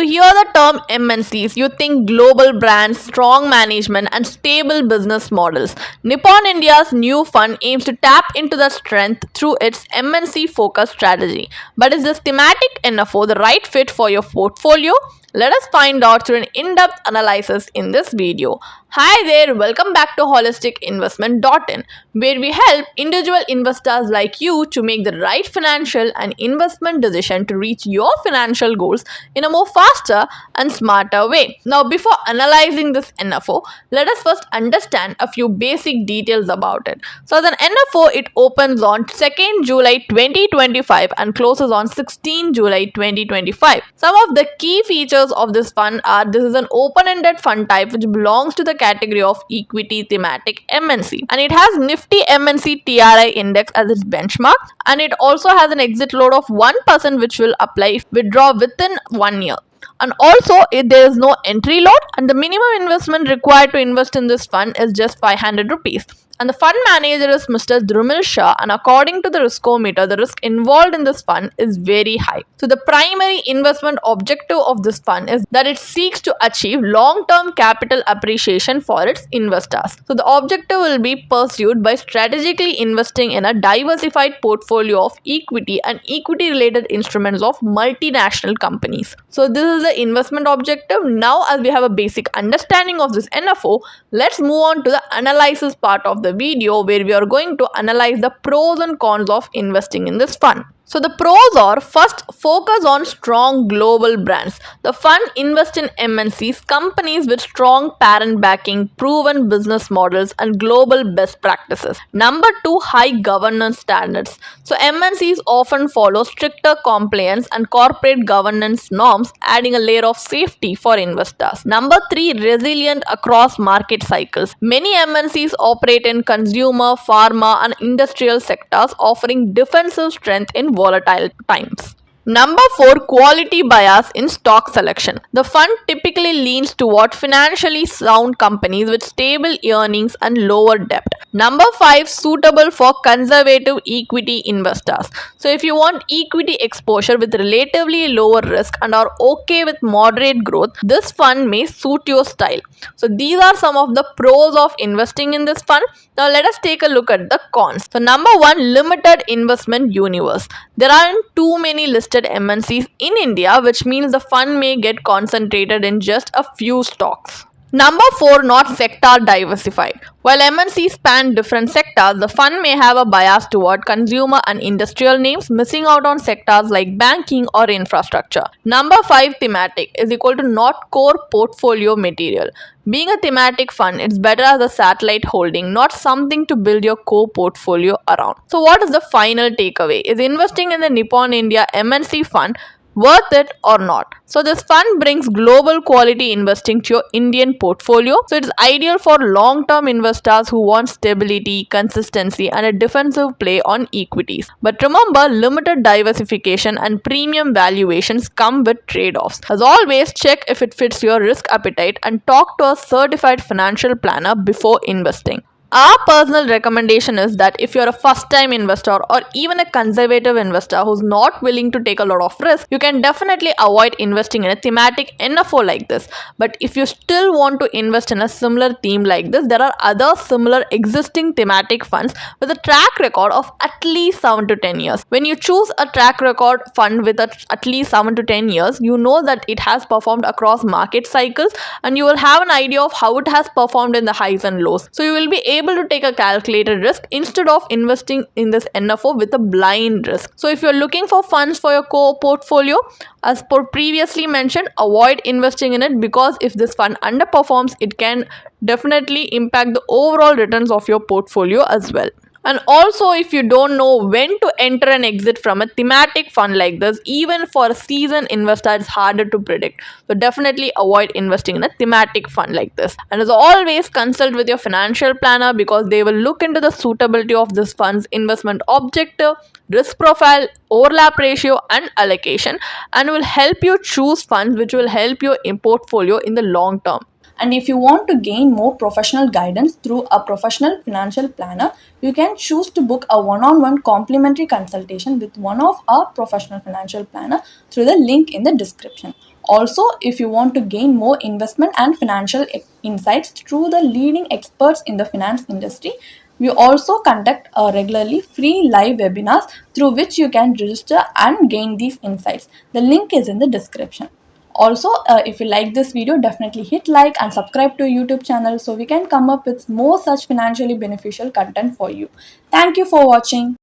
hear the term MNCs, you think global brands, strong management, and stable business models. Nippon India's new fund aims to tap into the strength through its MNC focused strategy. But is this thematic NFO the right fit for your portfolio? Let us find out through an in-depth analysis in this video. Hi there, welcome back to holisticinvestment.in, where we help individual investors like you to make the right financial and investment decision to reach your financial goals in a more faster and smarter way. Now, before analyzing this NFO, let us first understand a few basic details about it. So, the NFO, it opens on 2nd July 2025 and closes on 16 July 2025. Some of the key features of this fund are: this is an open-ended fund type which belongs to the category of equity thematic MNC, and it has Nifty MNC TRI index as its benchmark, and it also has an exit load of 1% which will apply if withdraw within 1 year. And also, there is no entry load, and the minimum investment required to invest in this fund is just 500 rupees. And the fund manager is Mr. Drumil Shah, and according to the riskometer, the risk involved in this fund is very high. So the primary investment objective of this fund is that it seeks to achieve long-term capital appreciation for its investors. So the objective will be pursued by strategically investing in a diversified portfolio of equity and equity-related instruments of multinational companies. So this is the investment objective. Now, as we have a basic understanding of this NFO, let's move on to the analysis part of the video, where we are going to analyze the pros and cons of investing in this fund. So the pros are: first, focus on strong global brands. The fund invests in MNCs, companies with strong parent backing, proven business models, and global best practices. Number 2, high governance standards. So MNCs often follow stricter compliance and corporate governance norms, adding a layer of safety for investors. Number 3, resilient across market cycles. Many MNCs operate in consumer, pharma, and industrial sectors, offering defensive strength in volatile times. Number 4, quality bias in stock selection. The fund typically leans toward financially sound companies with stable earnings and lower debt. Number 5, suitable for conservative equity investors. So if you want equity exposure with relatively lower risk and are okay with moderate growth, this fund may suit your style. So these are some of the pros of investing in this fund. Now let us take a look at the cons. So number 1, limited investment universe. There aren't too many listed MNCs in India, which means the fund may get concentrated in just a few stocks. Number 4, not sector diversified. While MNCs span different sectors, the fund may have a bias toward consumer and industrial names, missing out on sectors like banking or infrastructure. Number 5, thematic is equal to not core portfolio material. Being a thematic fund, it's better as a satellite holding, not something to build your core portfolio around. So what is the final takeaway? Is investing in the Nippon India MNC fund worth it or not? So this fund brings global quality investing to your Indian portfolio. So it is ideal for long-term investors who want stability, consistency, and a defensive play on equities. But remember, limited diversification and premium valuations come with trade-offs. As always, check if it fits your risk appetite and talk to a certified financial planner before investing. Our personal recommendation is that if you're a first-time investor or even a conservative investor who's not willing to take a lot of risk, you can definitely avoid investing in a thematic NFO like this. But if you still want to invest in a similar theme like this, there are other similar existing thematic funds with a track record of at least 7 to 10 years. When you choose a track record fund with at least 7 to 10 years, you know that it has performed across market cycles, and you will have an idea of how it has performed in the highs and lows. So you will be able to take a calculated risk instead of investing in this NFO with a blind risk. So if you're looking for funds for your core portfolio, as per previously mentioned, avoid investing in it, because if this fund underperforms, it can definitely impact the overall returns of your portfolio as well. And also, if you don't know when to enter and exit from a thematic fund like this, even for a seasoned investor, it's harder to predict. So definitely avoid investing in a thematic fund like this. And as always, consult with your financial planner, because they will look into the suitability of this fund's investment objective, risk profile, overlap ratio, and allocation, and will help you choose funds which will help your portfolio in the long term. And if you want to gain more professional guidance through a professional financial planner, you can choose to book a one-on-one complimentary consultation with one of our professional financial planner through the link in the description. Also, if you want to gain more investment and financial insights through the leading experts in the finance industry, we also conduct regularly free live webinars through which you can register and gain these insights. The link is in the description. Also, if you like this video, definitely hit like and subscribe to YouTube channel so we can come up with more such financially beneficial content for you. Thank you for watching.